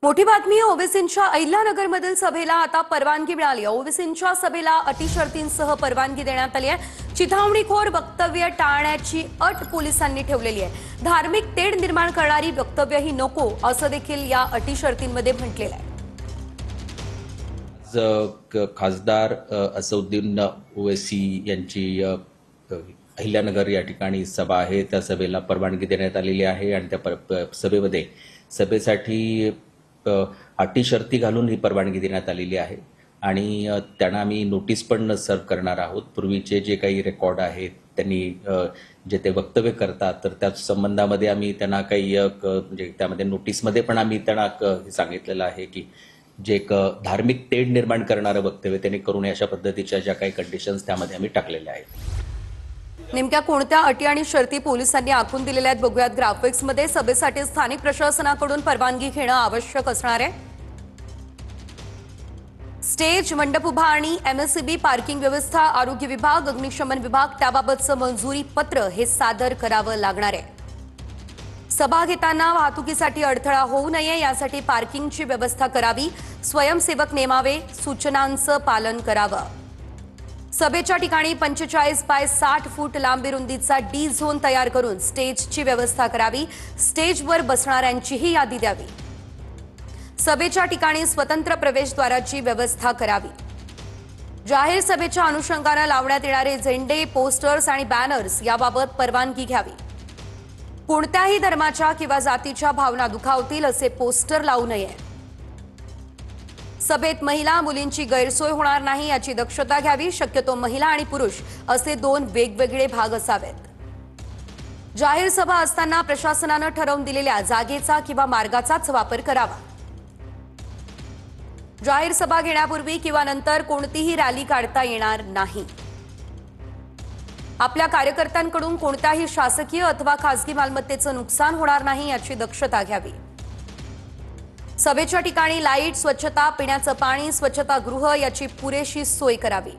मोठी बातमी ओवेसींच्या अहिल्यानगरमधील सभेला आता परवानगी मिळाली आहे। ओवेसींच्या सभेला अटी शर्तींसह परवानगी देण्यात आली आहे। चिथावणीखोर वक्तव्य टाळण्याची अट पोलिसांनी ठेवलेली आहे। धार्मिक तेढ निर्माण करणारी वक्तव्यही नको असं देखील या अटी शर्तींमध्ये म्हटलेलं आहे। खासदार असदुद्दीन ओवैसी यांची अहिल्यानगर या ठिकाणी सभा आहे। त्या सभेला परवानगी देण्यात आलेली आहे आणि त्या सभेमध्ये सभेसाठी अटी शर्ती घालून ही परवानगी देण्यात आलेली आहे आणि त्यांना आम्ही नोटीस पण सर्व करणार आहोत। पूर्वीचे जे काही रेकॉर्ड आहेत त्यांनी जे ते वक्तव्य करतात तर त्या संबंधामध्ये आम्ही त्यांना काही म्हणजे त्यामध्ये नोटीसमध्ये पण आम्ही त्यांना सांगितलेलं आहे की जे एक धार्मिक तेढ निर्माण करणारं वक्तव्य त्यांनी करू नये अशा पद्धतीच्या ज्या काही कंडिशन्स त्यामध्ये आम्ही टाकलेल्या आहेत। नेमक्या कोणत्या अटी आणि शर्ती पोलिसांनी आखून दिलेल्या आहेत बघूयात। ग्राफिक्समध्ये सभेसाठी स्थानिक प्रशासनाकडून परवानगी घेणं आवश्यक असणार आहे। स्टेज, मंडप उभा आणि एमएससीबी, पार्किंग व्यवस्था, आरोग्य विभाग, अग्निशमन विभाग त्याबाबतचं मंजुरी पत्र हे सादर करावं लागणार आहे। सभा घेताना वाहतुकीसाठी अडथळा होऊ नये यासाठी पार्किंगची व्यवस्था करावी, स्वयंसेवक नेमावे, सूचनांचं पालन करावं। सभेच्या ठिकाणी 45 बाय 60 फूट लांबी रुंदीचा डी झोन तयार करून स्टेजची व्यवस्था करावी, स्टेजवर बसणाऱ्यांचीही यादी द्यावी। सभेच्या ठिकाणी स्वतंत्र प्रवेशद्वाराची व्यवस्था करावी। जाहीर सभेच्या अनुषंगाने लावण्यात येणारे झेंडे, पोस्टर्स आणि बॅनर्स याबाबत परवानगी घ्यावी। कोणत्याही धर्माच्या किंवा जातीच्या भावना दुखावतील असे पोस्टर लावू नये। सभेत महिला, मुलींची गैरसोय होणार नाही याची दक्षता घ्यावी। शक्यतो महिला आणि पुरुष असे दोन वेगवेगळे भाग असावेत। जाहीर सभा असताना प्रशासनानं ठरवून दिलेल्या जागेचा किंवा मार्गाचाच वापर करावा। जाहीर सभा घेण्यापूर्वी किंवा नंतर कोणतीही रॅली काढता येणार नाही। आपल्या कार्यकर्त्यांकडून कोणत्याही शासकीय अथवा खासगी मालमत्तेचं नुकसान होणार नाही याची दक्षता घ्यावी। सभेच्या ठिकाणी लाईट, स्वच्छता, पिण्याचं पाणी, स्वच्छतागृह याची पुरेशी सोय करावी।